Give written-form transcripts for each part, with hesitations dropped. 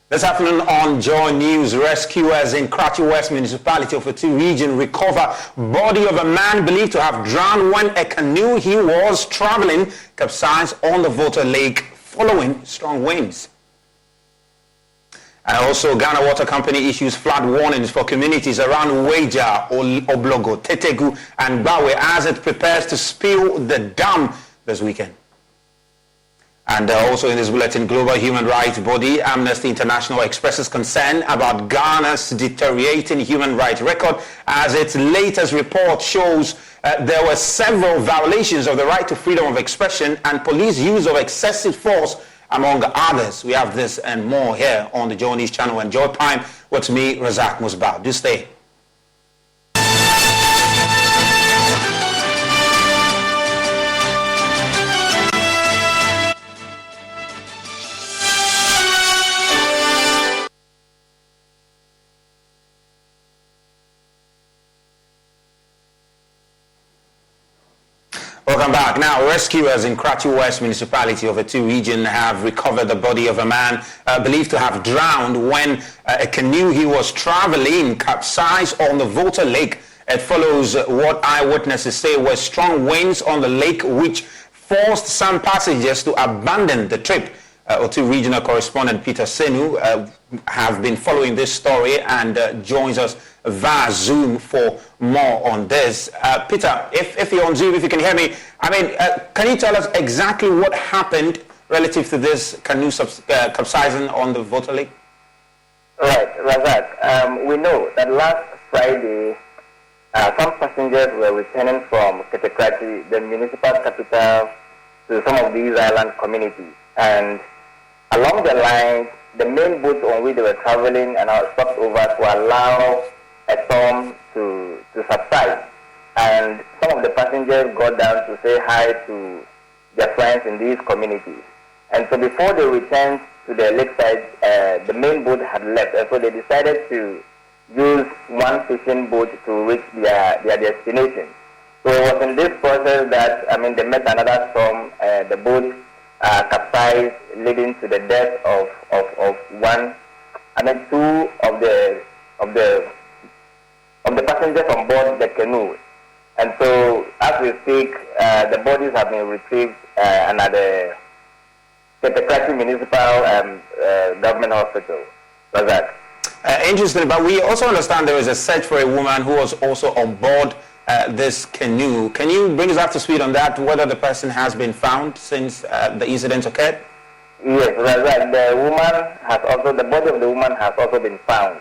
This afternoon on JoyNews, rescuers in Karachi West Municipality of Two region recover body of a man believed to have drowned when a canoe he was traveling capsized on the Volta Lake following strong winds. And also, Ghana Water Company issues flood warnings for communities around Weja, Oblogo, Tetegu, and Bawe as it prepares to spill the dam this weekend. And also in this bulletin, global human rights body Amnesty International expresses concern about Ghana's deteriorating human rights record as its latest report shows there were several violations of the right to freedom of expression and police use of excessive force, among others. We have this and more here on the JoyNews channel. Enjoy time with me, Razak Musbah. Do stay. Welcome back. Now, rescuers in Karachi West Municipality of Two region have recovered the body of a man believed to have drowned when a canoe he was traveling capsized on the Volta Lake. It follows what eyewitnesses say were strong winds on the lake which forced some passengers to abandon the trip. Two regional correspondent Peter Senu have been following this story and joins us via Zoom for more on this. Peter, if you're on Zoom, if you can hear me, can you tell us exactly what happened relative to this canoe capsizing on the Volta Lake? Right, Razak. We know that last Friday, some passengers were returning from Karachi, the municipal capital, to some of these island communities. And along the line, the main boat on which they were traveling and stopped over to allow a storm to subside. And some of the passengers got down to say hi to their friends in these communities. And so before they returned to the lakeside, the main boat had left. And so they decided to use one fishing boat to reach their destination. So it was in this process that, they met another storm. The boat capsized, leading to the death of two of the passengers on board the canoe. And so, as we speak, the bodies have been retrieved at the Karachi Municipal Government Hospital. That's that. Interesting, but we also understand there is a search for a woman who was also on board this canoe. Can you bring us up to speed on that, whether the person has been found since the incident occurred? Yes, right. The body of the woman has also been found.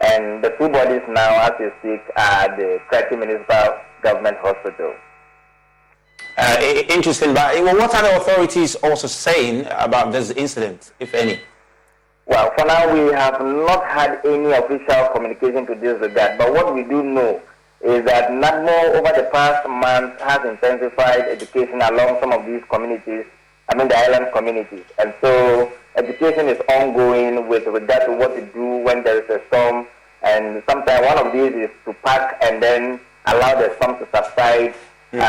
And the two bodies now, as we speak, are at the Karachi Municipal Government Hospital. Interesting, but what are the authorities also saying about this incident, if any? Well, for now, we have not had any official communication to this regard. But what we do know is that NADMO over the past month has intensified education along some of these communities, the island communities. And so education is ongoing with regard to what to do when there is a storm. And sometimes one of these is to park and then allow the storm to subside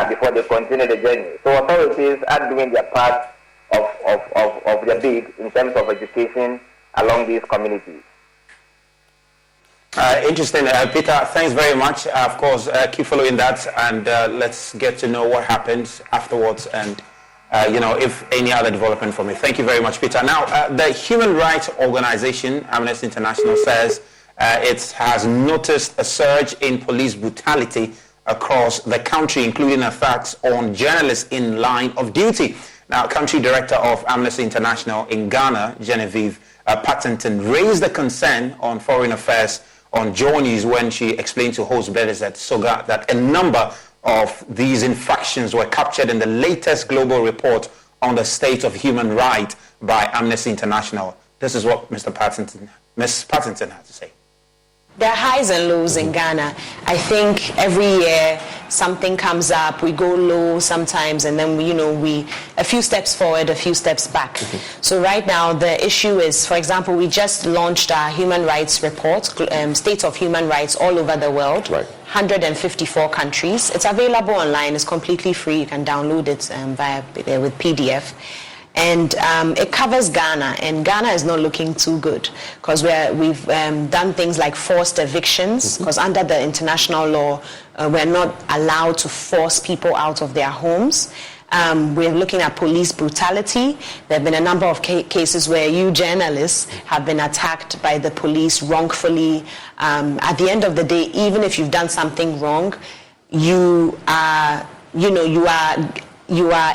before they continue the journey. So authorities are doing their part of their bid in terms of education along these communities. Interesting. Peter, thanks very much. Of course, keep following that and let's get to know what happens afterwards and, if any other development from it. Thank you very much, Peter. Now, the human rights organization, Amnesty International, says it has noticed a surge in police brutality across the country, including attacks on journalists in line of duty. Now, country director of Amnesty International in Ghana, Genevieve Patterson, raised the concern on foreign affairs on JoyNews when she explained to host Beres at Soga that a number of these infractions were captured in the latest global report on the state of human rights by Amnesty International. This is what Ms. Patterson had to say. There are highs and lows in Ghana. I think every year something comes up, we go low sometimes, and then we a few steps forward, a few steps back. So right now the issue is, for example, we just launched our human rights report, state of human rights all over the world, 154 countries. It's available online, it's completely free, you can download it with PDF. And it covers Ghana, and Ghana is not looking too good because we've done things like forced evictions, because under the international law, we're not allowed to force people out of their homes. We're looking at police brutality. There have been a number of cases where you journalists have been attacked by the police wrongfully. At the end of the day, even if you've done something wrong, you are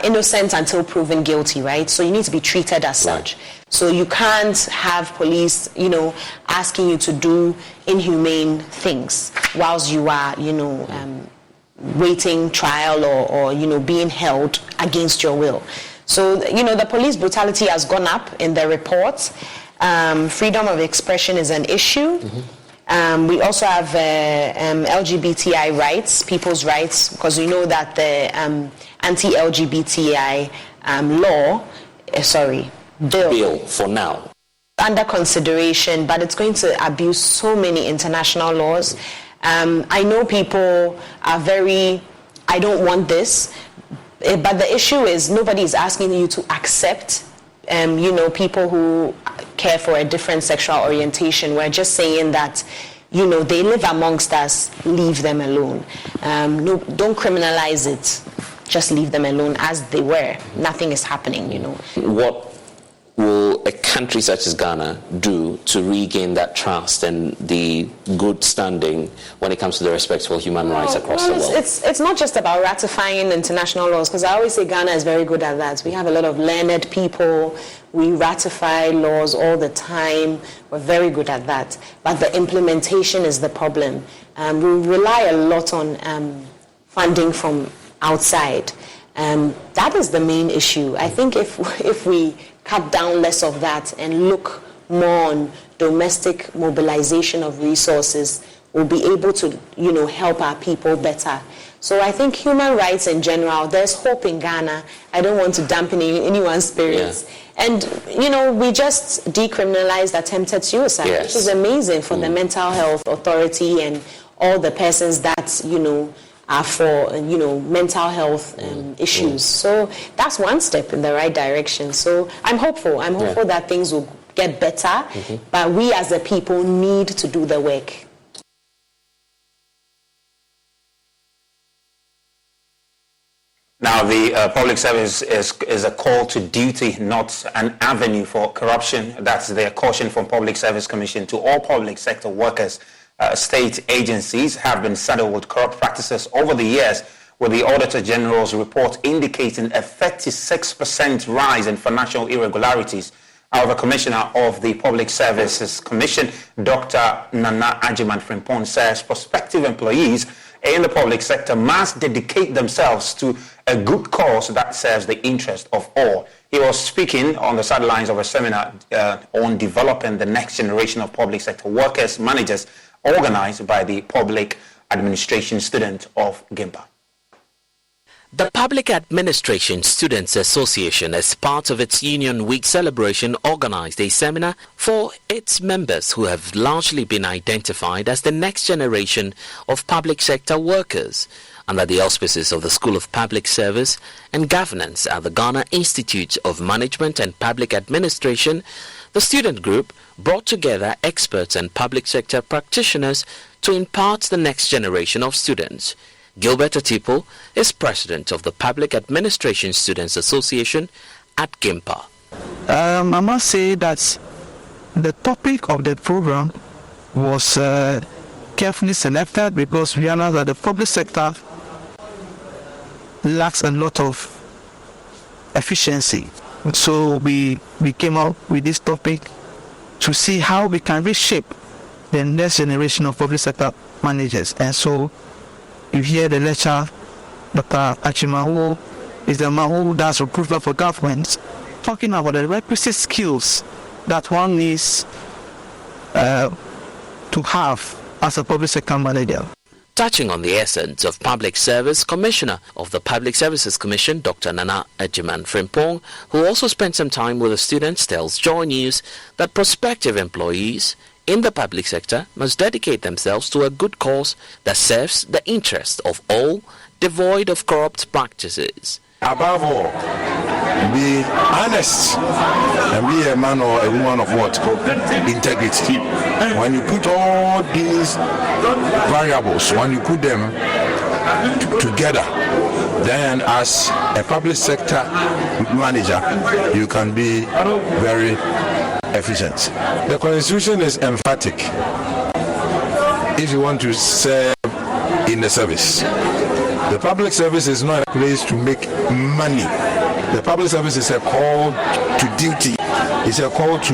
innocent until proven guilty, right? So you need to be treated as such. So you can't have police, asking you to do inhumane things whilst you are, waiting trial or being held against your will. So, the police brutality has gone up in the reports. Freedom of expression is an issue. We also have LGBTI rights, people's rights, because we know that the anti-LGBTI bill for now under consideration, but it's going to abuse so many international laws. I know people are I don't want this, but the issue is nobody is asking you to accept people who care for a different sexual orientation. We're just saying that, they live amongst us, leave them alone. No, don't criminalize it. Just leave them alone as they were. Nothing is happening, What will a country such as Ghana do to regain that trust and the good standing when it comes to the respect for human rights across the world? It's not just about ratifying international laws, because I always say Ghana is very good at that. We have a lot of learned people. We ratify laws all the time. We're very good at that. But the implementation is the problem. We rely a lot on funding from outside. That is the main issue. I think if we cut down less of that and look more on domestic mobilization of resources, we'll be able to, help our people better. So I think human rights in general, there's hope in Ghana. I don't want to dampen anyone's spirits. Yeah. And, we just decriminalized attempted suicide, which is amazing for the Mental Health Authority and all the persons that, are for, mental health issues. So that's one step in the right direction. So I'm hopeful. I'm hopeful that things will get better, but we as a people need to do the work. Now, the public service is a call to duty, not an avenue for corruption. That's their caution from Public Service Commission to all public sector workers. State agencies have been saddled with corrupt practices over the years, with the Auditor General's report indicating a 36% rise in financial irregularities. However, Commissioner of the Public Services Commission, Dr. Nana Ajiman Frimpong, says prospective employees in the public sector must dedicate themselves to a good cause that serves the interest of all. He was speaking on the sidelines of a seminar on developing the next generation of public sector workers, managers, organized by the Public Administration Student of GIMPA. The Public Administration Students Association, as part of its Union Week celebration, organized a seminar for its members who have largely been identified as the next generation of public sector workers. Under the auspices of the School of Public Service and Governance at the Ghana Institute of Management and Public Administration, the student group brought together experts and public sector practitioners to impart the next generation of students. Gilbert Atipo is president of the Public Administration Students Association at GIMPA. I must say that the topic of the program was carefully selected because we realize that the public sector lacks a lot of efficiency. So we came up with this topic to see how we can reshape the next generation of public sector managers. And so you hear the lecturer, Dr. Achima, who is the man who does recruitment for governments, talking about the requisite skills that one needs to have as a public sector manager. Touching on the essence of public service, Commissioner of the Public Services Commission, Dr. Nana Ajiman Frimpong, who also spent some time with the students, tells Joy News that prospective employees in the public sector must dedicate themselves to a good cause that serves the interest of all, devoid of corrupt practices. Above all, be honest and be a man or a woman of what? Integrity. When you put all these variables, when you put them together, then as a public sector manager, you can be very efficient. The Constitution is emphatic if you want to serve in the service. The public service is not a place to make money. The public service is a call to duty. It's a call to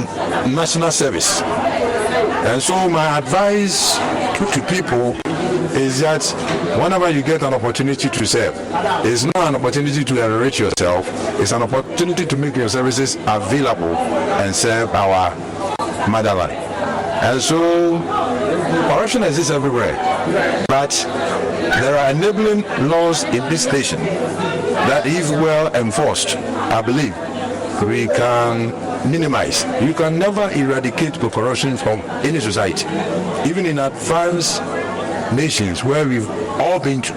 national service. And so my advice to people is that whenever you get an opportunity to serve, it's not an opportunity to enrich yourself, it's an opportunity to make your services available and serve our motherland. And so corruption exists everywhere, but there are enabling laws in this nation that, if well enforced, I believe we can minimize. You can never eradicate corruption from any society. Even in advanced nations where we've all been to,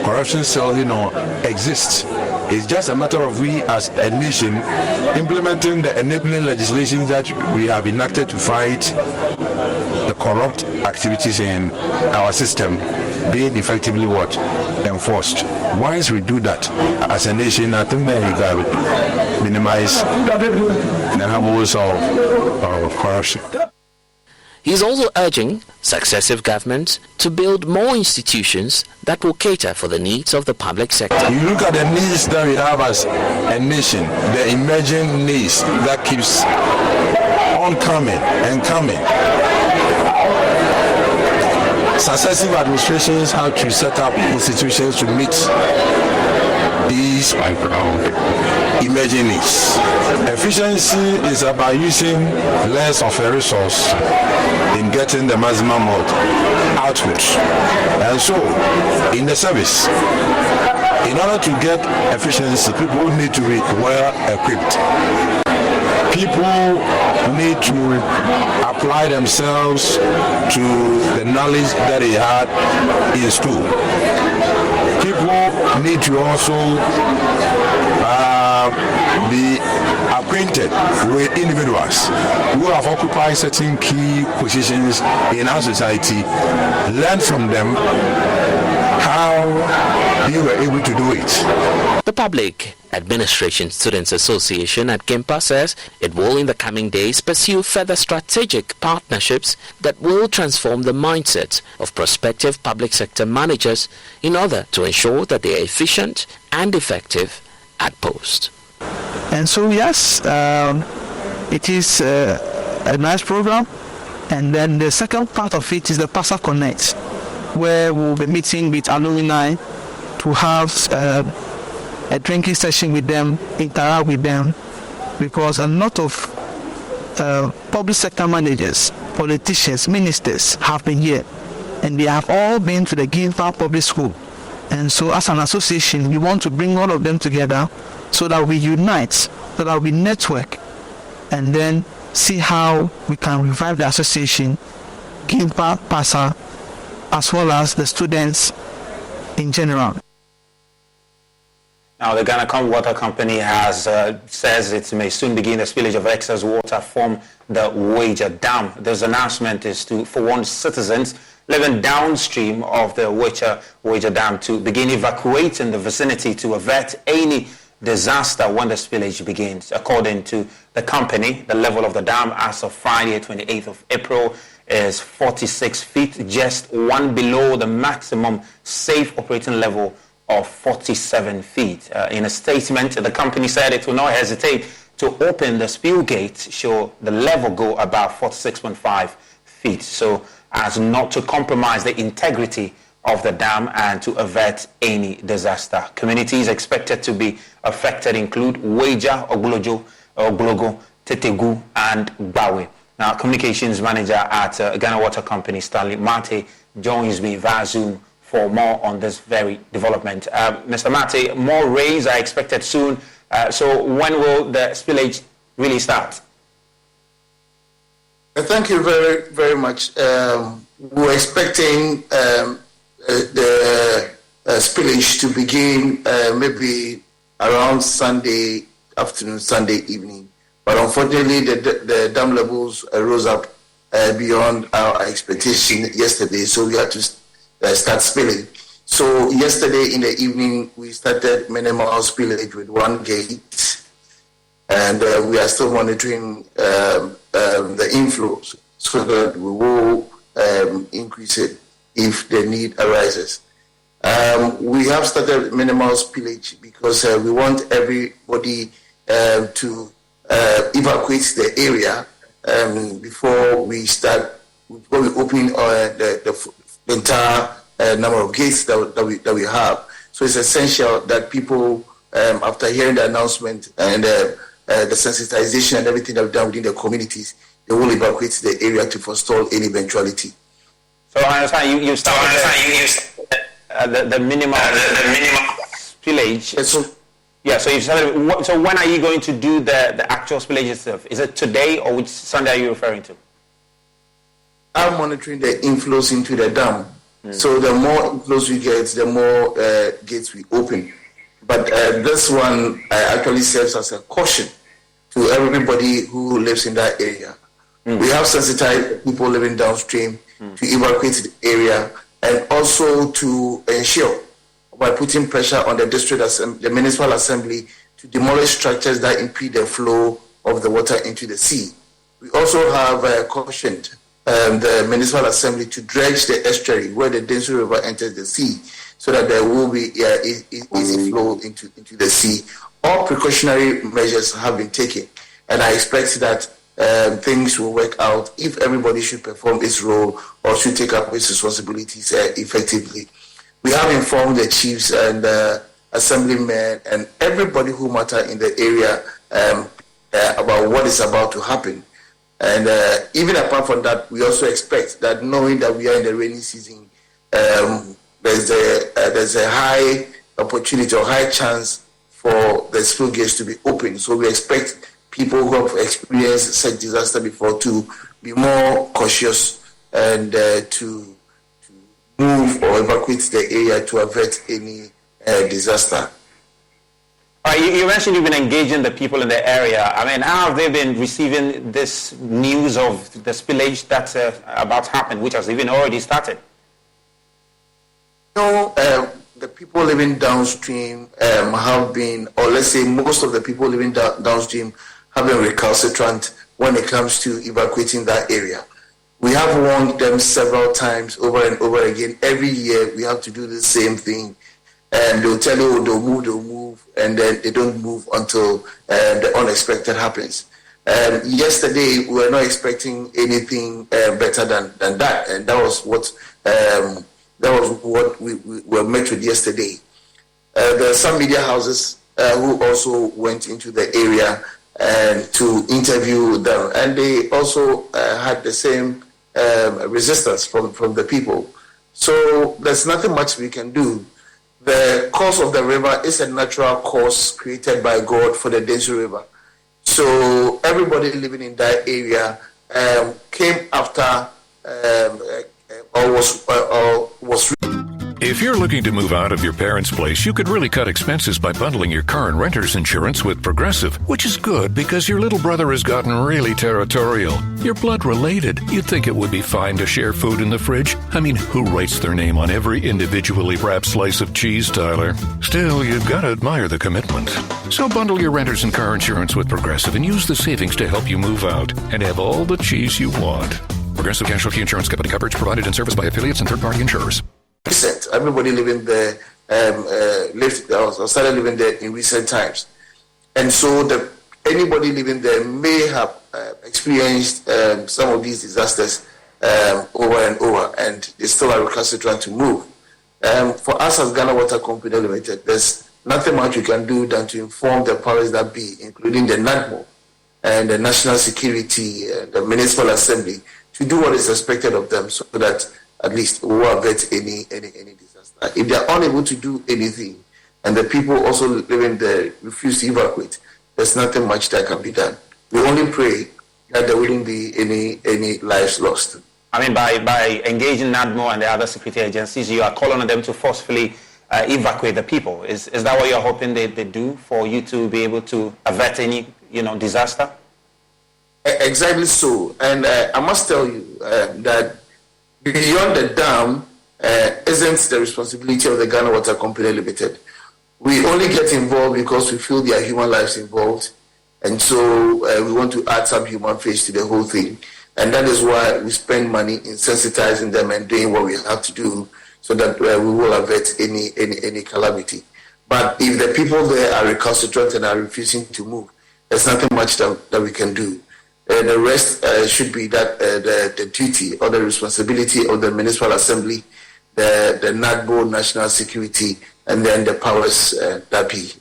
corruption still, exists. It's just a matter of we as a nation implementing the enabling legislation that we have enacted to fight the corrupt activities in our system being effectively enforced. Once we do that as a nation, I think that we can minimize the harms of corruption. He is also urging successive governments to build more institutions that will cater for the needs of the public sector. You look at the needs that we have as a nation, the emerging needs that keeps on coming and coming. Successive administrations have to set up institutions to meet these emerging needs. Efficiency is about using less of a resource in getting the maximum output. And so, in the service, in order to get efficiency, people need to be well equipped. People need to apply themselves to the knowledge that they had in school. People need to also be acquainted with individuals who have occupied certain key positions in our society, learn from them how they were able to do it. The Public Administration Students Association at Gimpa says it will in the coming days pursue further strategic partnerships that will transform the mindset of prospective public sector managers in order to ensure that they are efficient and effective at post. And so yes, it is a nice program. And then the second part of it is the PASA Connect, where we'll be meeting with alumni to have a drinking session with them, interact with them, because a lot of public sector managers, politicians, ministers have been here, and they have all been to the Gimpa Public School. And so as an association, we want to bring all of them together so that we unite, so that we network, and then see how we can revive the association, Gimpa, PASA, as well as the students in general. Now, the Ghana Water Company has says it may soon begin the spillage of excess water from the Wager Dam. This announcement is to forewarn citizens living downstream of the Wager Dam to begin evacuating the vicinity to avert any disaster when the spillage begins. According to the company, the level of the dam as of Friday, 28th of April, is 46 feet, just one below the maximum safe operating level of 47 feet. In a statement, the company said it will not hesitate to open the spill gate should the level go above 46.5 feet, so as not to compromise the integrity of the dam and to avert any disaster. Communities expected to be affected include Wager, Oglogo, Tetegu, and Bawe. Now, communications manager at Ghana Water Company, Stanley Mate, joins me via Zoom for more on this very development. Mr. Mate, more rains are expected soon. So when will the spillage really start? Thank you very, very much. We're expecting the spillage to begin maybe around Sunday afternoon, Sunday evening. But unfortunately, the dam levels rose up beyond our expectation yesterday, so we had to start spilling. So yesterday in the evening, we started minimal spillage with one gate, and we are still monitoring the inflows so that we will increase it if the need arises. We have started minimal spillage because we want everybody to evacuate the area before we open the entire number of gates that we have. So it's essential that people, after hearing the announcement and the sensitization and everything that we've done within the communities, they will evacuate the area to forestall any eventuality. So I understand you started the minimum spillage. So you started. So when are you going to do the actual spillage itself? Is it today, or which Sunday are you referring to? I'm monitoring the inflows into the dam. So the more inflows we get, the more gates we open. But this one actually serves as a caution to everybody who lives in that area. We have sensitized people living downstream to evacuate the area, and also to ensure by putting pressure on the the municipal assembly to demolish structures that impede the flow of the water into the sea. We also have cautioned the municipal assembly to dredge the estuary where the Densu River enters the sea, so that there will be easy flow into the sea. All precautionary measures have been taken, and I expect that things will work out if everybody should perform its role or should take up its responsibilities effectively. We have informed the chiefs and assemblymen and everybody who matter in the area about what is about to happen. And even apart from that, we also expect that, knowing that we are in the rainy season, there's a high opportunity or high chance for the spill gates to be open. So we expect people who have experienced such disaster before to be more cautious and to move or evacuate the area to avert any disaster. You mentioned you've been engaging the people in the area. I mean, how have they been receiving this news of the spillage that's about to happen, which has even already started? The people living downstream have been, or let's say most of the people living downstream have been recalcitrant when it comes to evacuating that area. We have warned them several times over and over again. Every year we have to do the same thing. And they'll tell you they'll move, and then they don't move until the unexpected happens. Yesterday, we were not expecting anything better than that, and that was what we were met with yesterday. There are some media houses who also went into the area to interview them, and they also had the same resistance from the people. So there's nothing much we can do. The course of the river is a natural course created by God for the Densu River. So everybody living in that area came after or was. If you're looking to move out of your parents' place, you could really cut expenses by bundling your car and renter's insurance with Progressive, which is good because your little brother has gotten really territorial. You're blood related. You'd think it would be fine to share food in the fridge. I mean, who writes their name on every individually wrapped slice of cheese, Tyler? Still, you've got to admire the commitment. So bundle your renter's and car insurance with Progressive and use the savings to help you move out and have all the cheese you want. Progressive Casualty Insurance Company. Coverage provided and serviced by affiliates and third-party insurers. Everybody living there started living there in recent times, and so anybody living there may have experienced some of these disasters over and over, and they still are recalcitrant to move. For us as Ghana Water Company Limited, there's nothing much we can do than to inform the powers that be, including the NADMO and the National Security, the Municipal Assembly, to do what is expected of them, so that at least we will avert any disaster. If they are unable to do anything, and the people also living there refuse to evacuate, there's nothing much that can be done. We only pray that there wouldn't be any lives lost. I mean, by engaging NADMO and the other security agencies, you are calling on them to forcefully evacuate the people. Is that what you're hoping they do for you to be able to avert any, disaster? Exactly so. And I must tell you that beyond the dam isn't the responsibility of the Ghana Water Company Limited. We only get involved because we feel there are human lives involved. And so we want to add some human face to the whole thing. And that is why we spend money in sensitizing them and doing what we have to do so that we will avert any calamity. But if the people there are recalcitrant and are refusing to move, there's nothing much that we can do. The rest should be that the duty or the responsibility of the Municipal Assembly, the NADBO, National Security, and then the powers that be.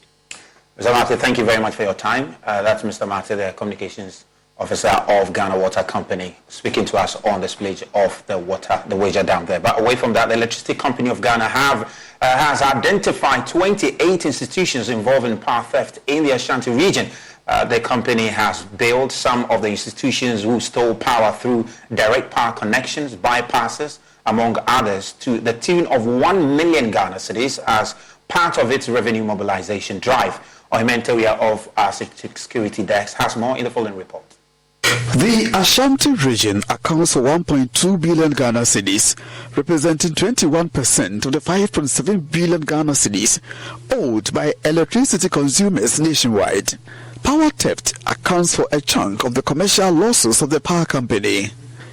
Mr. Marty, thank you very much for your time. That's Mr. Marty, the Communications Officer of Ghana Water Company, speaking to us on the spillage of the Wager Dam there. But away from that, the Electricity Company of Ghana has identified 28 institutions involved in power theft in the Ashanti region. The company has bailed some of the institutions who stole power through direct power connections, bypasses, among others, to the tune of 1 million Ghana cedis as part of its revenue mobilization drive. Ohimenteria of our security desk has more in the following report. The Ashanti region accounts for 1.2 billion Ghana cedis, representing 21% of the 5.7 billion Ghana cedis owed by electricity consumers nationwide. Power theft accounts for a chunk of the commercial losses of the power company.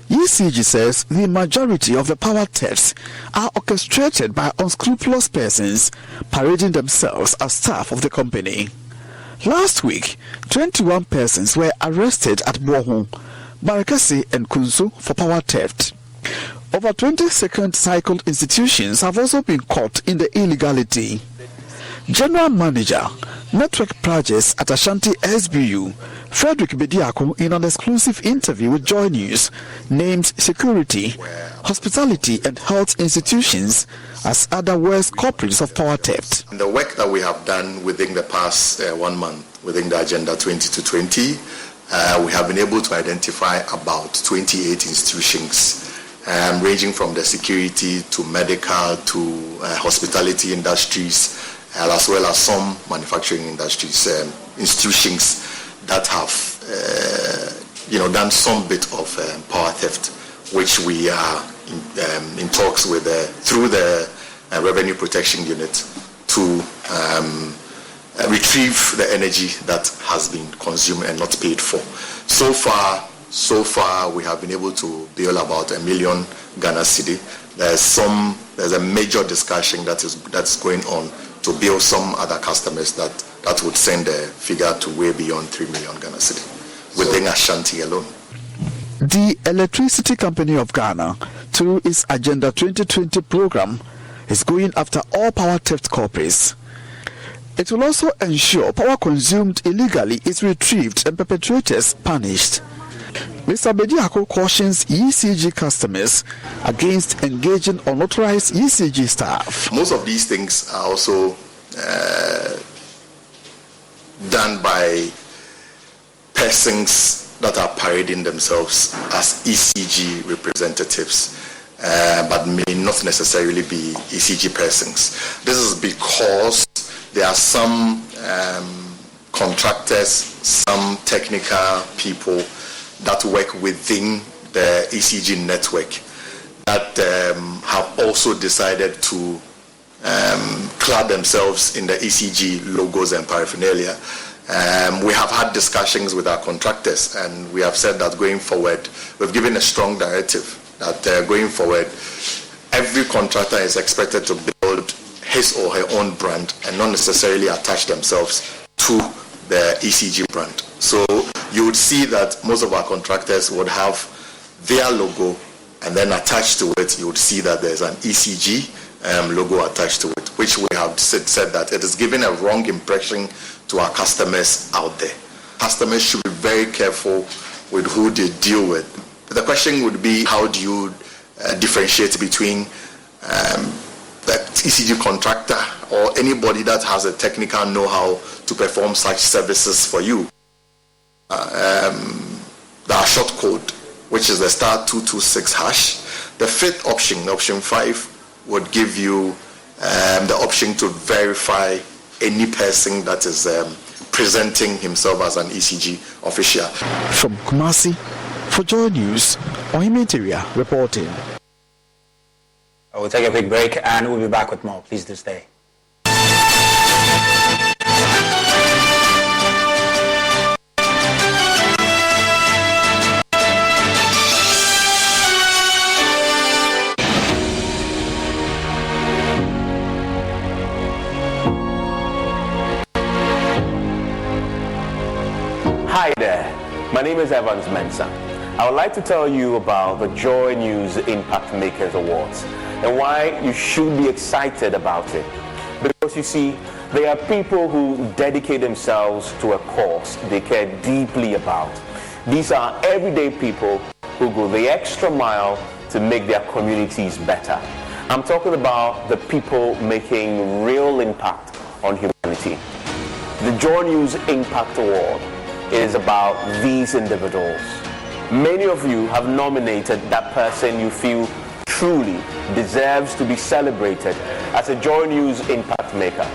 ECG says the majority of the power thefts are orchestrated by unscrupulous persons parading themselves as staff of the company. Last week, 21 persons were arrested at Bohon, Barakasi and Kunsu for power theft. Over 20 second-cycled institutions have also been caught in the illegality. General Manager, Network Projects at Ashanti SBU, Frederick Bediako, in an exclusive interview with Joy News, named security, hospitality and health institutions as other worst culprits of power theft. The work that we have done within the past 1 month, within the Agenda 2020, we have been able to identify about 28 institutions, ranging from the security to medical to hospitality industries, as well as some manufacturing industries, institutions that have done some bit of power theft, which we are in talks with through the Revenue Protection Unit to retrieve the energy that has been consumed and not paid for. So far, we have been able to bill about 1 million Ghana cedi. There's a major discussion that's going on to bill some other customers that would send the figure to way beyond 3 million Ghana cedi within Ashanti alone. The Electricity Company of Ghana, through its Agenda 2020 program, is going after all power theft culprits. It will also ensure power consumed illegally is retrieved and perpetrators punished. Mr. Bediako cautions ECG customers against engaging unauthorized ECG staff. Most of these things are also done by persons that are parading themselves as ECG representatives, but may not necessarily be ECG persons. This is because there are some contractors, some technical people that work within the ECG network that have also decided to clad themselves in the ECG logos and paraphernalia. We have had discussions with our contractors, and we have said that going forward, we've given a strong directive that going forward, every contractor is expected to build his or her own brand and not necessarily attach themselves to the ECG brand. So you would see that most of our contractors would have their logo, and then attached to it, you would see that there's an ECG logo attached to it, which we have said that it is giving a wrong impression to our customers out there. Customers should be very careful with who they deal with. The question would be, how do you differentiate between the ECG contractor or anybody that has a technical know-how to perform such services for you? The short code, which is the *226#. The fifth option, option 5, would give you the option to verify any person that is presenting himself as an ECG official. From Kumasi, for Joy News, Ohimeteria reporting. We'll take a quick break and we'll be back with more. Please do stay. Hi there, my name is Evans Mensah. I would like to tell you about the Joy News Impact Makers Awards and why you should be excited about it. Because you see, there are people who dedicate themselves to a cause they care deeply about. These are everyday people who go the extra mile to make their communities better. I'm talking about the people making real impact on humanity. The Joy News Impact Award is about these individuals. Many of you have nominated that person you feel truly deserves to be celebrated as a Joy News Impact Maker.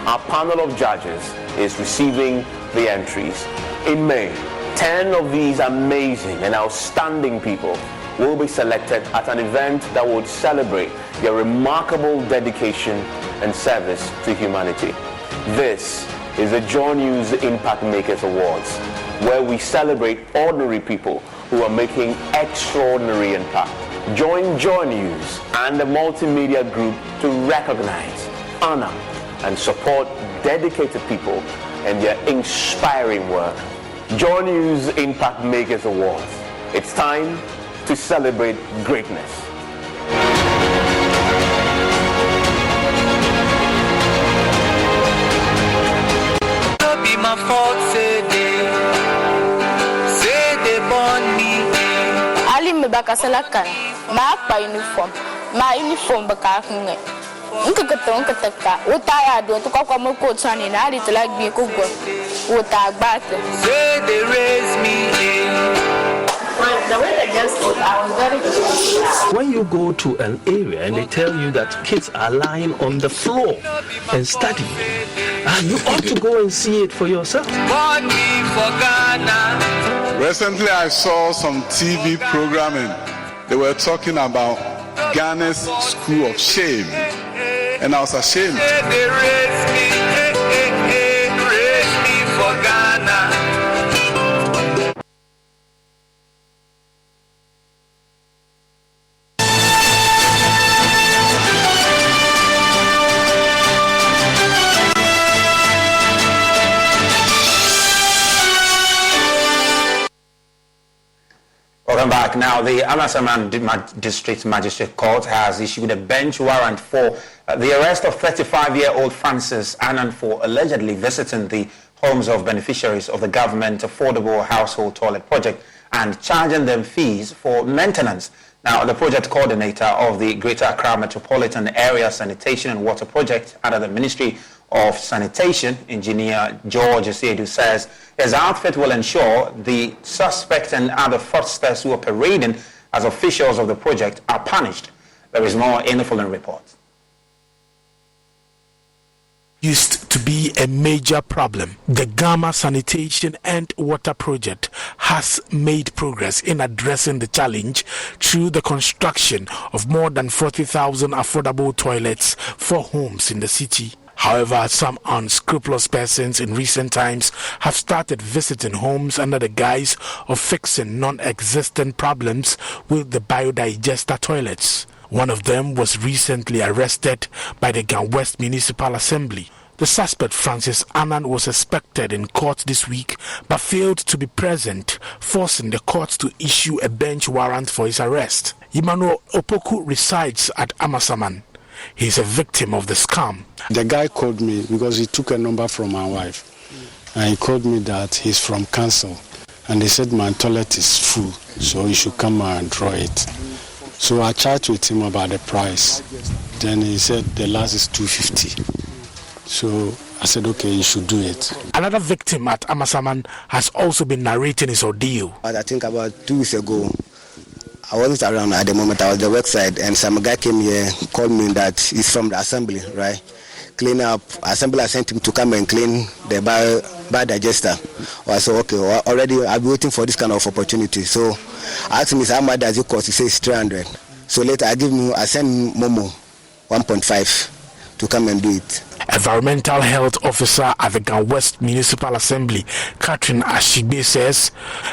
Our panel of judges is receiving the entries. In May, 10 of these amazing and outstanding people will be selected at an event that would celebrate their remarkable dedication and service to humanity. This is the Joy News Impact Makers Awards, where we celebrate ordinary people who are making extraordinary impact. Join Joy News and the Multimedia Group to recognize, honor, and support dedicated people and their inspiring work. Joy News Impact Makers Awards. It's time to celebrate greatness. Ali me bakasala kan ma pa uniform baka hunga nkakata utaya do to kwa mo ko tsani na ali to like bi ko go uta gbata say they raise me the way they just put, I was very good. When you go to an area and they tell you that kids are lying on the floor and studying, you ought to go and see it for yourself. Recently, I saw some TV programming. They were talking about Ghana's School of Shame, and I was ashamed. They raise me for Ghana. Welcome back. Now, the Amasaman District Magistrate Court has issued a bench warrant for the arrest of 35-year-old Francis Annan for allegedly visiting the homes of beneficiaries of the government affordable household toilet project and charging them fees for maintenance. Now, the project coordinator of the Greater Accra Metropolitan Area Sanitation and Water Project under the Ministry of Sanitation, Engineer George Siedu, says his outfit will ensure the suspect and other fraudsters who are parading as officials of the project are punished. There is more in the following report. Used to be a major problem. The Gama Sanitation and Water Project has made progress in addressing the challenge through the construction of more than 40,000 affordable toilets for homes in the city. However, some unscrupulous persons in recent times have started visiting homes under the guise of fixing non-existent problems with the biodigester toilets. One of them was recently arrested by the Gan West Municipal Assembly. The suspect, Francis Annan, was expected in court this week but failed to be present, forcing the court to issue a bench warrant for his arrest. Emmanuel Opoku resides at Amasaman. He is a victim of the scam. The guy called me because he took a number from my wife. And he called me that he's from council. And they said my toilet is full, so he should come and draw it. So I chatted with him about the price. Then he said the last is 250. So I said, okay, you should do it. Another victim at Amasaman has also been narrating his ordeal. I think about 2 weeks ago, I wasn't around at the moment. I was at the workside, and some guy came here, called me that he's from the assembly, right? Clean up. Assembly, I sent him to come and clean the biodigester. I said, okay, well, already I've been waiting for this kind of opportunity. So I asked him, how much does it cost? He says 300. So later I send Momo 1.5 to come and do it. Environmental Health Officer at the Gan West Municipal Assembly, Catherine Ashigbe, says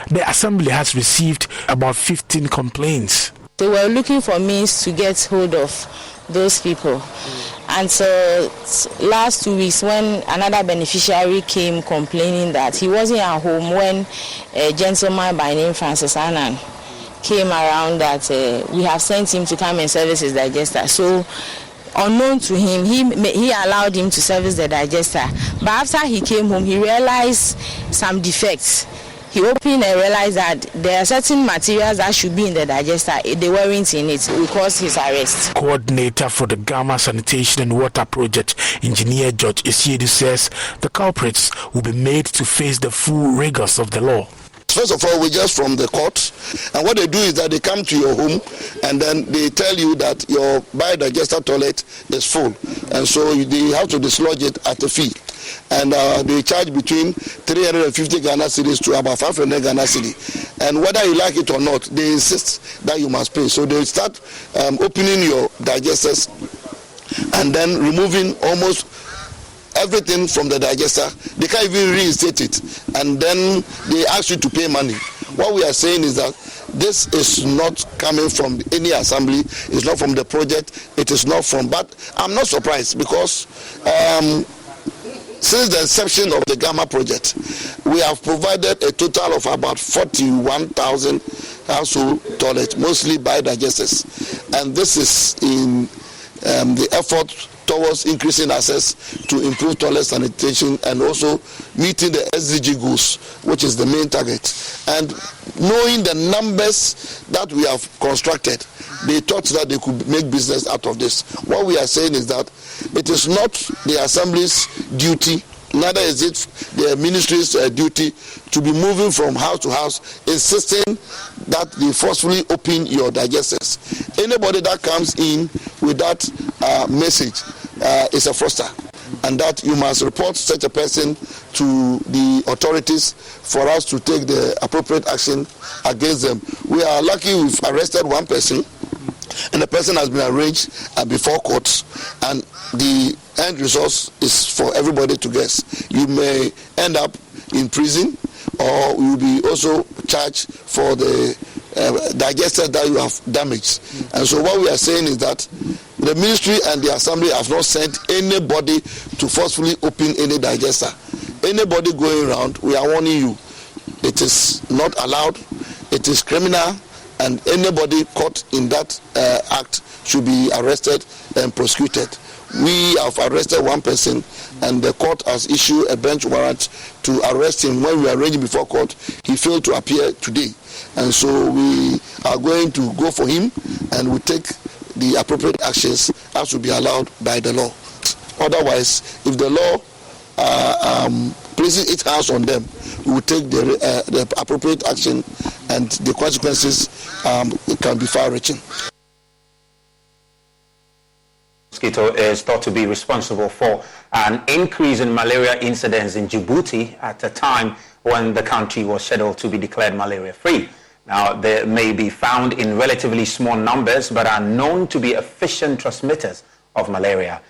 the assembly has received about 15 complaints. They were looking for means to get hold of those people. And so last 2 weeks, when another beneficiary came complaining that he wasn't at home when a gentleman by name Francis Annan came around, that we have sent him to come and service his digester. So unknown to him, he allowed him to service the digester. But after he came home, he realized some defects. He opened and realized that there are certain materials that should be in the digester. They weren't in it. It caused his arrest. Coordinator for the Gama Sanitation and Water Project, Engineer George Isiedu, says the culprits will be made to face the full rigors of the law. First of all, we're just from the court, and what they do is that they come to your home and then they tell you that your biodigester toilet is full, and so they have to dislodge it at a fee. And they charge between 350 Ghana cedis to about 500 Ghana cedis. And whether you like it or not, they insist that you must pay. So they start opening your digesters and then removing almost everything from the digester. They can't even reinstate it, and then they ask you to pay money. What we are saying is that this is not coming from any assembly, it's not from the project, it is not from, but I'm not surprised because since the inception of the Gamma project, we have provided a total of about 41,000 household toilets, mostly biodigesters, and this is in the effort towards increasing access to improve toilet sanitation and also meeting the SDG goals, which is the main target. And knowing the numbers that we have constructed, they thought that they could make business out of this. What we are saying is that it is not the Assembly's duty, neither is it the ministry's duty to be moving from house to house, insisting that they forcefully open your digesters. Anybody that comes in with that message is a fraudster, and that you must report such a person to the authorities for us to take the appropriate action against them. We are lucky we've arrested one person, and the person has been arraigned before courts, and the end result is for everybody to guess. You may end up in prison, or you will be also charged for the digester that you have damaged. And so what we are saying is that the ministry and the assembly have not sent anybody to forcefully open any digester. Anybody going around, we are warning you, it is not allowed, it is criminal, and anybody caught in that act should be arrested and prosecuted. We have arrested one person, and the court has issued a bench warrant to arrest him. When we arranged before court, he failed to appear today. And so we are going to go for him, and we take the appropriate actions as will be allowed by the law. Otherwise, if the law places its hands on them, we will take the appropriate action, and the consequences can be far-reaching. Mosquito is thought to be responsible for an increase in malaria incidents in Djibouti at a time when the country was scheduled to be declared malaria-free. Now, they may be found in relatively small numbers, but are known to be efficient transmitters of malaria.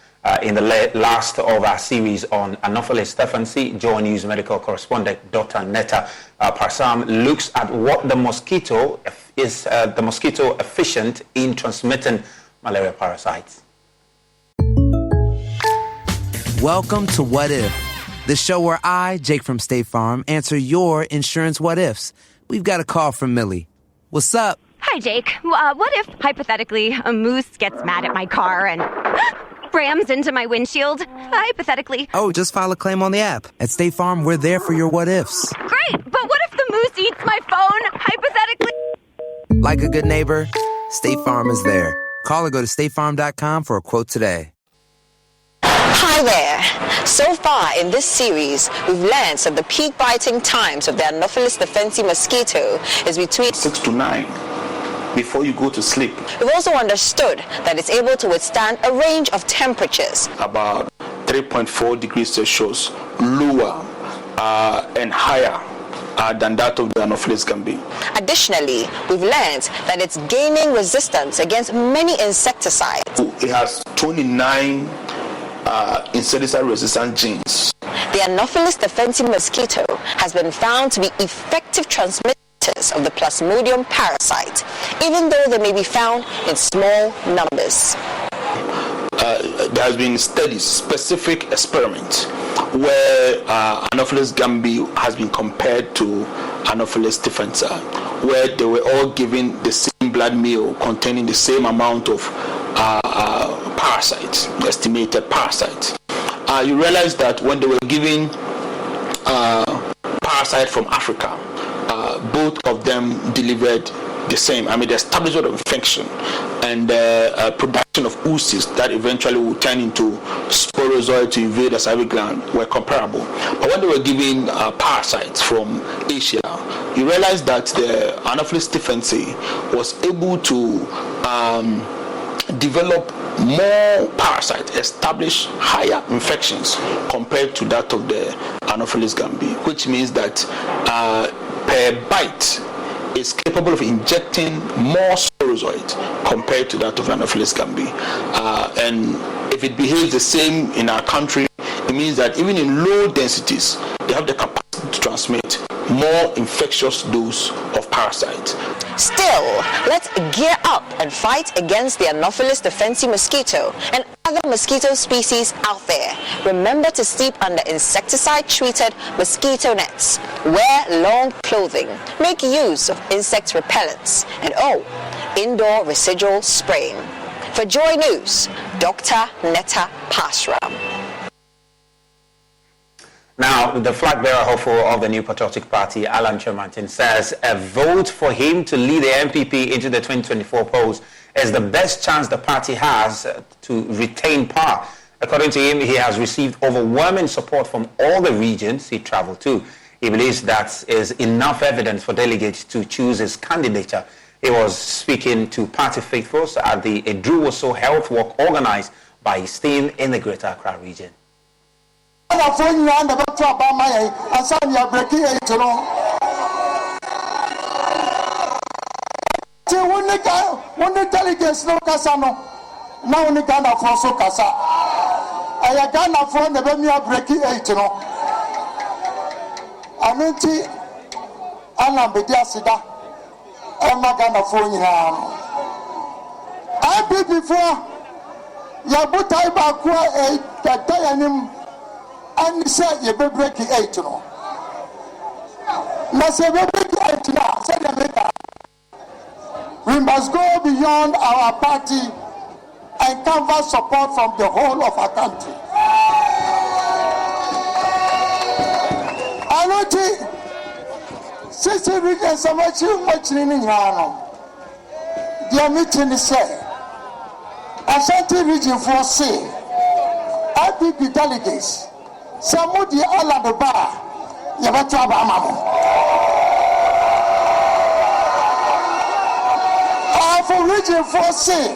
In the last of our series on Anopheles stephensi, JoyNews medical correspondent Dr. Netta Parsam looks at what the mosquito is efficient in transmitting malaria parasites. Welcome to What If, the show where I, Jake from State Farm, answer your insurance what ifs. We've got a call from Millie. What's up? Hi, Jake. What if, hypothetically, a moose gets mad at my car and rams into my windshield? Hypothetically. Oh, just file a claim on the app. At State Farm, we're there for your what ifs. Great, but what if the moose eats my phone? Hypothetically. Like a good neighbor, State Farm is there. Call or go to statefarm.com for a quote today. Hi there. So far in this series, we've learned that the peak biting times of the Anopheles stephensi mosquito is between 6 to 9. before you go to sleep. We've also understood that it's able to withstand a range of temperatures. About 3.4 degrees Celsius lower and higher than that of the Anopheles gambiae. Additionally, we've learned that it's gaining resistance against many insecticides. It has 29 insecticide-resistant genes. The Anopheles stephensi mosquito has been found to be effective transmitters of the Plasmodium parasite, even though they may be found in small numbers. There has been studies, specific experiments, where Anopheles gambiae has been compared to Anopheles stephensi, where they were all given the same blood meal containing the same amount of parasites, estimated parasites. You realize that when they were giving parasite from Africa, both of them delivered the same. I mean, the establishment of infection and production of oocysts that eventually will turn into sporozoid to invade the salivary gland were comparable. But when they were giving parasites from Asia, you realize that the Anopheles stephensi was able to develop more parasites, establish higher infections compared to that of the Anopheles gambiae, which means that per bite is capable of injecting more sporozoids compared to that of Anopheles gambiae. And if it behaves the same in our country, it means that even in low densities, they have the capacity to transmit more infectious dose of parasites. Still, let's gear up and fight against the Anopheles stephensi mosquito and other mosquito species out there. Remember to sleep under insecticide-treated mosquito nets. Wear long clothing. Make use of insect repellents. And indoor residual spraying. For Joy News, Dr. Netta Pasram. Now, the flag bearer hopeful of the New Patriotic Party, Alan Chermantin, says a vote for him to lead the MPP into the 2024 polls is the best chance the party has to retain power. According to him, he has received overwhelming support from all the regions he traveled to. He believes that is enough evidence for delegates to choose his candidature. He was speaking to party faithfuls at the Edruwoso Health Walk organized by his team in the Greater Accra region. When the delegates no casano, now only Ghana for so casa. I Ghana for the Bemia breaking 8 no. Anunti Alambedia Sida, Emma Ghana for Yan. I be before Yabutai Bakua a Dayanim and said you be breaking 8 no. Nasa breaking 8 now, said the we must go beyond our party and canvass support from the whole of our country. Anoti, Sister Rick and Samachi, much in Yano. Their meeting is said, Ashanti region for say, IPP delegates, Samudi Ala the Bar, Yabataba Mamo. For region for say,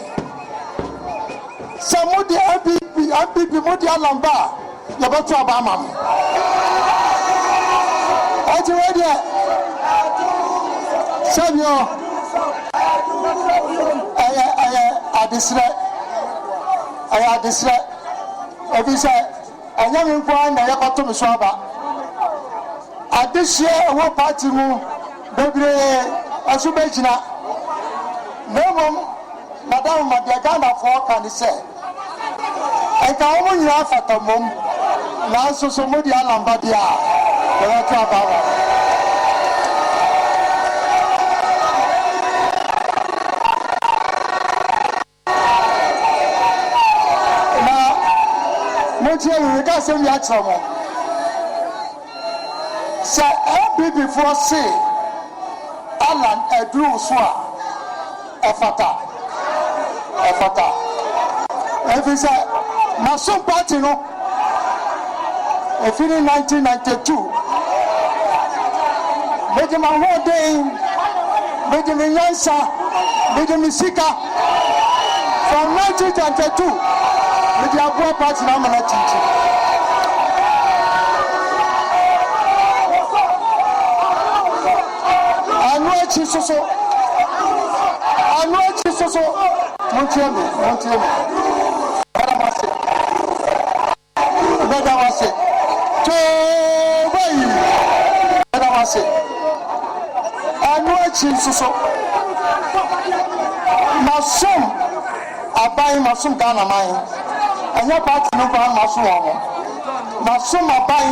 some of the IPP Modi Alamba, Yabatu Abama. Are you ready? Samuel, I dislike. Officer, I am in point. I have to Swaba. At this year, our party move, Baby Asubejina. No, Madame Madiagana for can say. I can only laugh at a mom. Now, so somebody Alambadia. Now, Motier, we got some Yatamo. Say, I'll before say, Alan Edruwoso. Efata. If it's a National Party, no, if in 1992, Benjamin Wardane, Benjamin Yansa, with the Misika from 1922 with the Abua Party Namana Chichi. I know Chisoso, Montiemi. Masum abai masum Ghana mai anya party no ban masum omo masum abai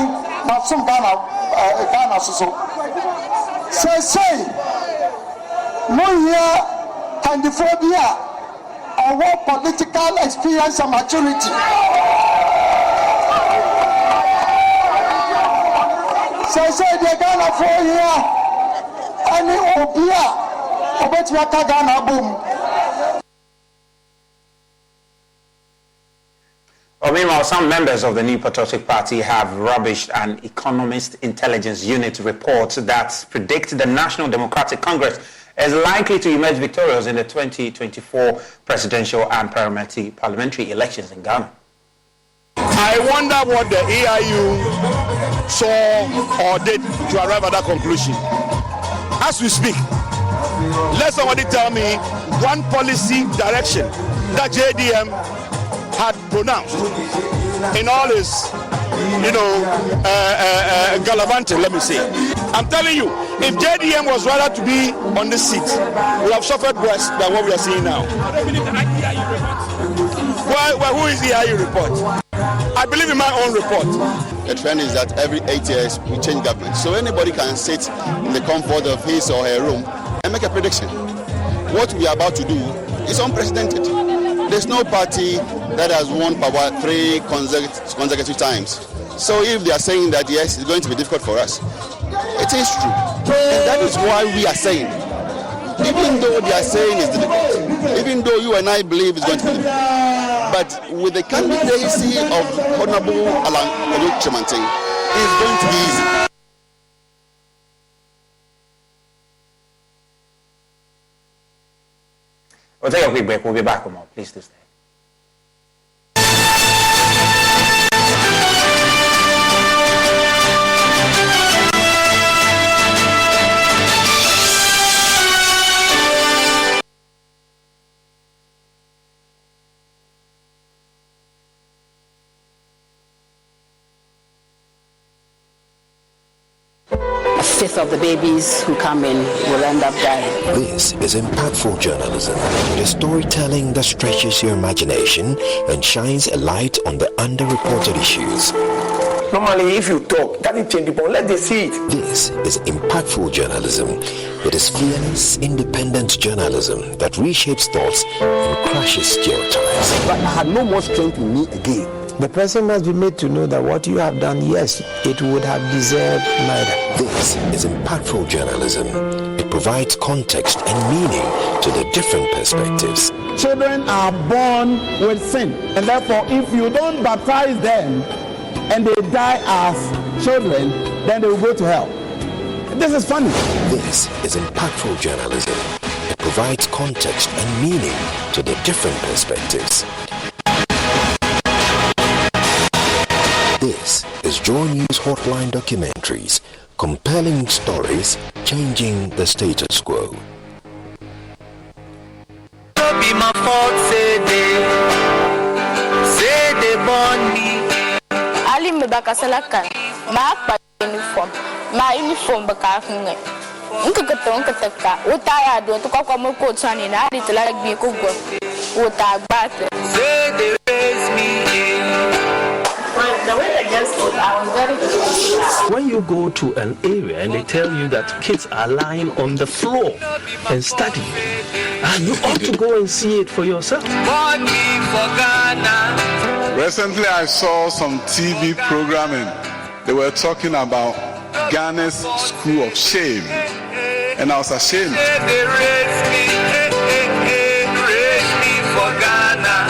masum Ghana so say no here candidature or political experience and maturity say the Ghana for here any obia obet waka Ghana boom. Well, meanwhile, some members of the New Patriotic Party have rubbished an Economist Intelligence Unit report that predicts the National Democratic Congress is likely to emerge victorious in the 2024 presidential and parliamentary elections in Ghana. I wonder what the EIU saw or did to arrive at that conclusion. As we speak, let somebody tell me one policy direction that JDM had pronounced in all his, gallivanting, let me say. I'm telling you, if JDM was rather to be on this seat, we have suffered worse than what we are seeing now. Well, who is the EIU report? I believe in my own report. The trend is that every 8 years we change government. So anybody can sit in the comfort of his or her room and make a prediction. What we are about to do is unprecedented. There's no party that has won power 3 consecutive times. So if they are saying that, yes, it's going to be difficult for us, it is true. And that is why we are saying, even though they are saying it's difficult, even though you and I believe it's going to be difficult, but with the candidacy of Honorable Alan Chimanting, it's going to be easy. We'll take a quick break. We'll be back with more. Please do stay. Fifth of the babies who come in will end up dying. This is impactful journalism, the storytelling that stretches your imagination and shines a light on the underreported issues. Normally, if you talk, that is change people. Let them see it. This is impactful journalism. It is fearless, independent journalism that reshapes thoughts and crushes stereotypes. But I had no more strength in me again. The person must be made to know that what you have done, yes, it would have deserved murder. This is impactful journalism. It provides context and meaning to the different perspectives. Children are born with sin, and therefore if you don't baptize them and they die as children, then they will go to hell. This is funny. This is impactful journalism. It provides context and meaning to the different perspectives. This is JoyNews Hotline Documentaries, compelling stories changing the status quo. Be my fault, say they born me. Ali mbakasalakan, ma uniform bakafunga. Nkakata, utaya do to kwa moko tsani na ali tla bi ko go. Utagba. Say they raise me. When you go to an area and they tell you that kids are lying on the floor and studying, you ought to go and see it for yourself. Recently, I saw some TV programming. They were talking about Ghana's School of Shame, and I was ashamed. They raise me for Ghana.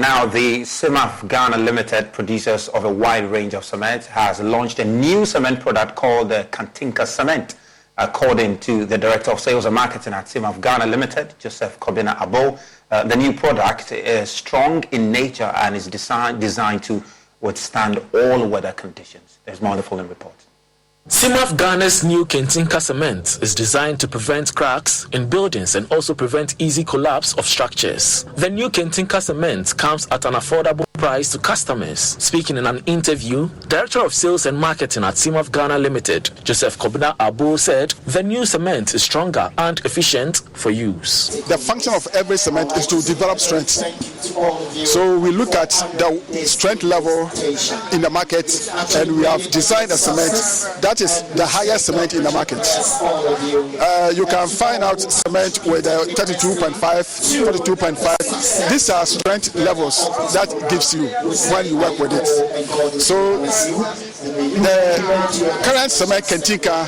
Now, the CIMAF Ghana Limited, producers of a wide range of cement, has launched a new cement product called the Kantinka Cement. According to the Director of Sales and Marketing at CIMAF Ghana Limited, Joseph Kobina Abo, the new product is strong in nature and is designed to withstand all weather conditions. There's more on the following report. CIMAF Ghana's new Kantinka cement is designed to prevent cracks in buildings and also prevent easy collapse of structures. The new Kantinka cement comes at an affordable price to customers. Speaking in an interview, Director of Sales and Marketing at CIMAF Ghana Limited, Joseph Kobina Abo, said the new cement is stronger and efficient for use. The function of every cement is to develop strength. So we look at the strength level in the market and we have designed a cement that is the highest cement in the market. You can find out cement with 32.5, 42.5. These are strength levels that gives you when you work with it. So the current cement Kantinka,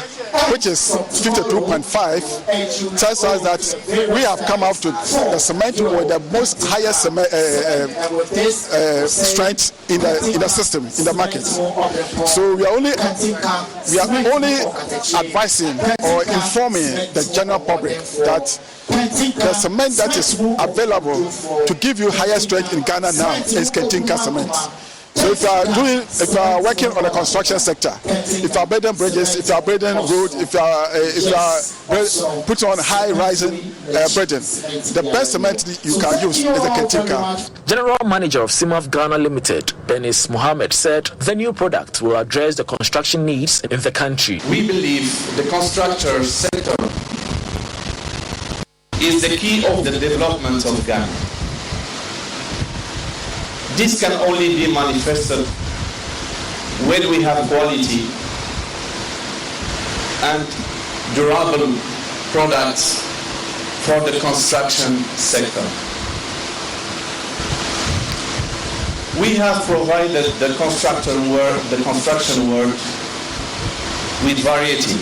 which is 52.5, tells us that we have come out to the cement with the most highest cement, strength in the system, in the market. So we are only advising or informing the general public that the cement that is available to give you higher strength in Ghana now is Kantinka cement. So if you are working on the construction sector, if you are building bridges, if you are building roads, if you are putting on high-rising building, the best cement you can use is the Kantinka. General Manager of CIMAF Ghana Limited, Benis Mohammed, said the new product will address the construction needs in the country. We believe the construction sector is the key of the development of Ghana. This can only be manifested when we have quality and durable products for the construction sector. We have provided the construction world with variety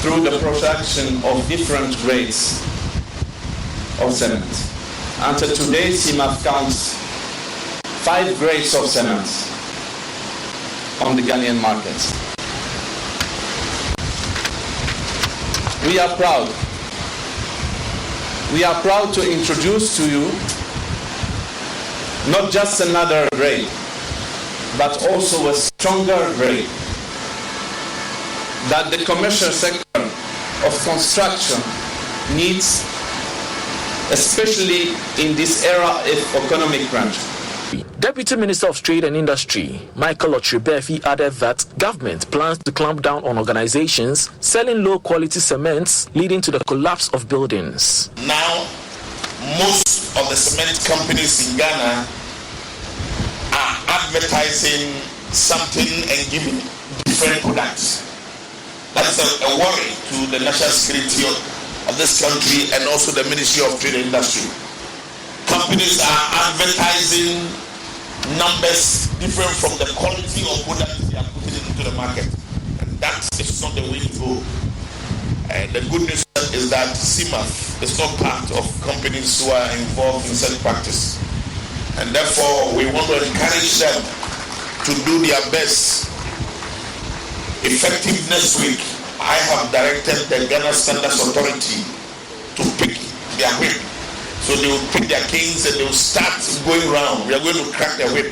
through the production of different grades of cement. Until today, CIMAF counts 5 grades of cement on the Ghanaian market. We are proud. We are proud to introduce to you not just another grade, but also a stronger grade that the commercial sector of construction needs, especially in this era of economic crunch. Deputy Minister of Trade and Industry, Michael Otribefi, added that government plans to clamp down on organizations selling low-quality cements, leading to the collapse of buildings. Now, most of the cement companies in Ghana are advertising something and giving different products. That's a worry to the national security of this country and also the Ministry of Trade and Industry. Companies are advertising numbers different from the quality of products they are putting into the market. And that is not the way to go. And the good news is that CIMAF is not part of companies who are involved in such practice. And therefore, we want to encourage them to do their best. Effective next week, I have directed the Ghana Standards Authority to pick their whip. So they will pick their canes and they will start going around. We are going to crack their whip.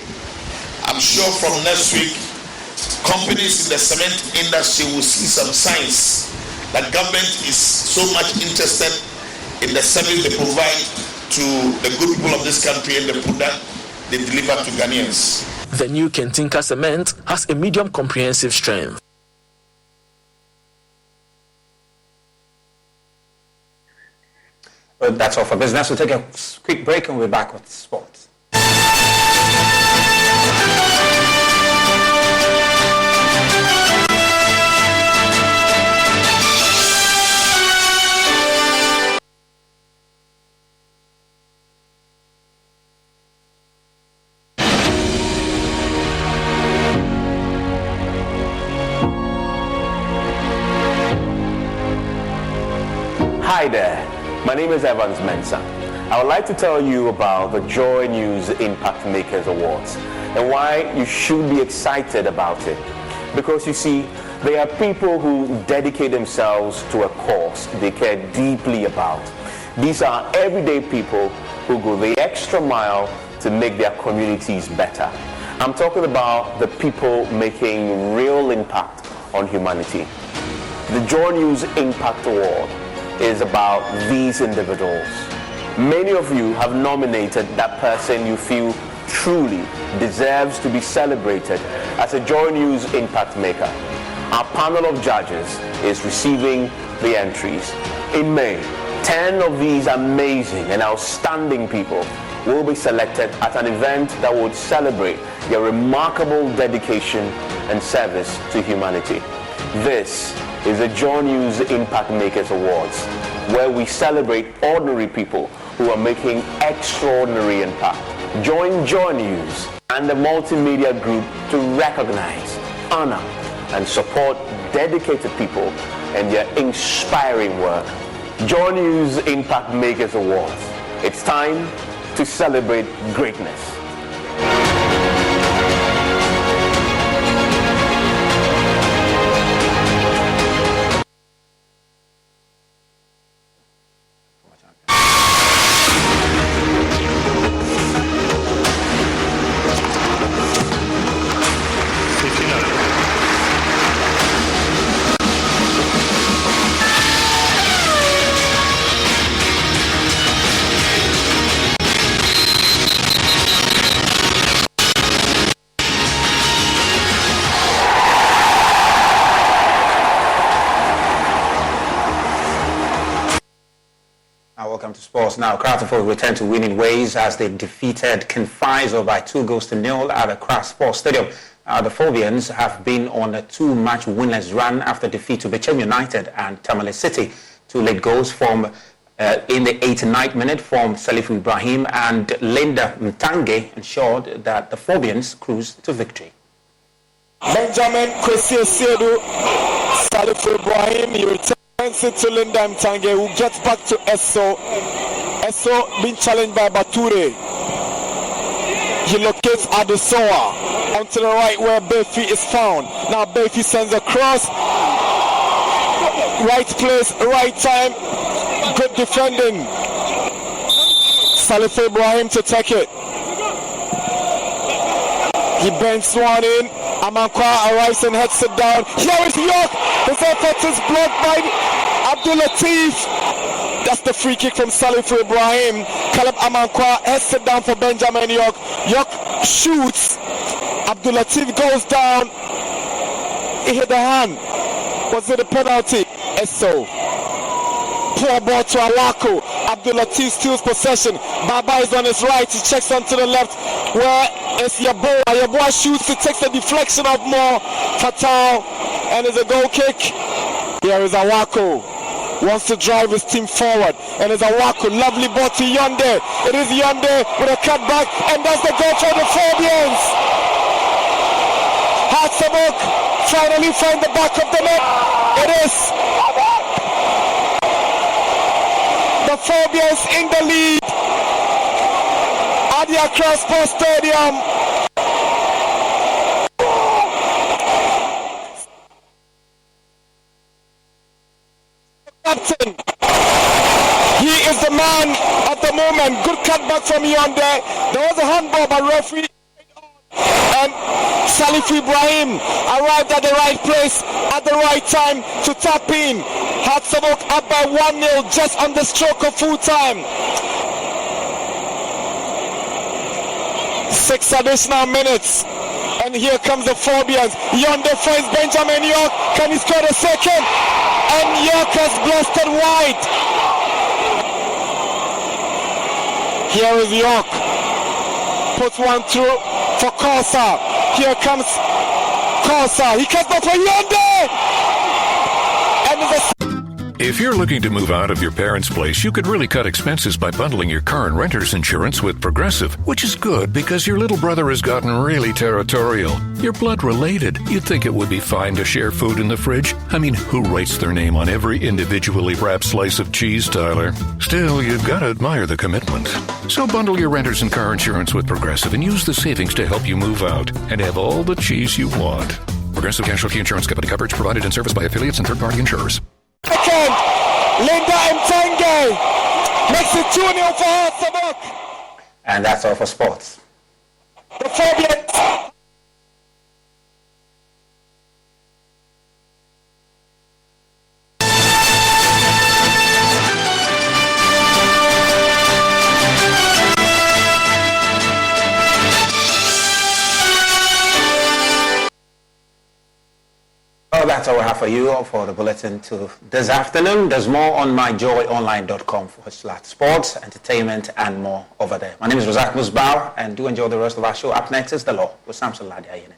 I'm sure from next week, companies in the cement industry will see some signs that government is so much interested in the service they provide to the good people of this country and the product they deliver to Ghanaians. The new Kantinka cement has a medium comprehensive strength. Well, that's all for business. We'll take a quick break and we'll be back with sports. Hi there, my name is Evans Mensah. I would like to tell you about the Joy News Impact Makers Awards and why you should be excited about it. Because you see, there are people who dedicate themselves to a cause they care deeply about. These are everyday people who go the extra mile to make their communities better. I'm talking about the people making real impact on humanity. The Joy News Impact Award is about these individuals. Many of you have nominated that person you feel truly deserves to be celebrated as a Joy News Impact Maker. Our panel of judges is receiving the entries. In May, 10 of these amazing and outstanding people will be selected at an event that would celebrate their remarkable dedication and service to humanity. This is the Joy News Impact Makers Awards, where we celebrate ordinary people who are making extraordinary impact. Join Joy News and the Multimedia Group to recognize, honor, and support dedicated people and their inspiring work. Joy News Impact Makers Awards. It's time to celebrate greatness. Welcome to sports. Now, Craftford returned to winning ways as they defeated Kinfaiso by 2-0 at the Accra Sports Stadium. The Phobians have been on a 2-match winless run after defeat to Bechem United and Tamale City. 2 late goals from in the 89th minute from Salif Ibrahim and Linda Mtange ensured that the Phobians cruised to victory. Benjamin Kwesi Sedu, Salif Ibrahim, you return to Linda Mtange, who gets back to Esso. Esso being challenged by Bature. He locates Adesoa onto the right where Befi is found. Now Befi sends a cross. Right place, right time. Good defending. Salif Ibrahim to take it. He bends one in. Amankwa arrives and heads it down. Here is York. His effort is blocked by Abdul Latif. That's the free kick from Salif Ibrahim. Caleb Amankwa heads it down for Benjamin York. York shoots. Abdul Latif goes down. He hit the hand. Was it a penalty? Esso. Poor ball to Awako. Abdul Latif steals possession. Baba is on his right. He checks onto the left. Where is Yaboa? Yaboa shoots. It takes a deflection of more. Fatal. And it's a goal kick. Here is Awako. Wants to drive his team forward. And it's Awako. Lovely ball to Yonde. It is Yonde with a cutback. And that's the goal for the Phobians. Hatzabok finally find the back of the net. It is. The Phobians in the lead at the Accra Sports Stadium. Captain, he is the man of the moment. Good cutback from Yonde. There was a handball by referee. And Salif Ibrahim arrived at the right place at the right time to tap in. Hatzabok up by 1-0 just on the stroke of full time. 6 additional minutes. And here comes the Phobians. Yonde finds Benjamin York. Can he score the second? And York has blasted wide. Here is York. Puts one through for Kosa. Here comes Kosa. He cuts back for Yonde. And If you're looking to move out of your parents' place, you could really cut expenses by bundling your car and renter's insurance with Progressive, which is good because your little brother has gotten really territorial. You're blood related. You'd think it would be fine to share food in the fridge. I mean, who writes their name on every individually wrapped slice of cheese, Tyler? Still, you've got to admire the commitment. So bundle your renter's and car insurance with Progressive and use the savings to help you move out and have all the cheese you want. Progressive Casualty Insurance Company. Coverage provided and serviced by affiliates and third-party insurers. Second, Linda Mtenge makes it 2-0 for her, Sabok. And that's all for sports. The Fabians. Well, that's all we have for you for the bulletin to this afternoon. There's more on myjoyonline.com/sports, entertainment, and more over there. My name is Razak Musbao, and do enjoy the rest of our show. Up next is The Law with Samson Ladiayen.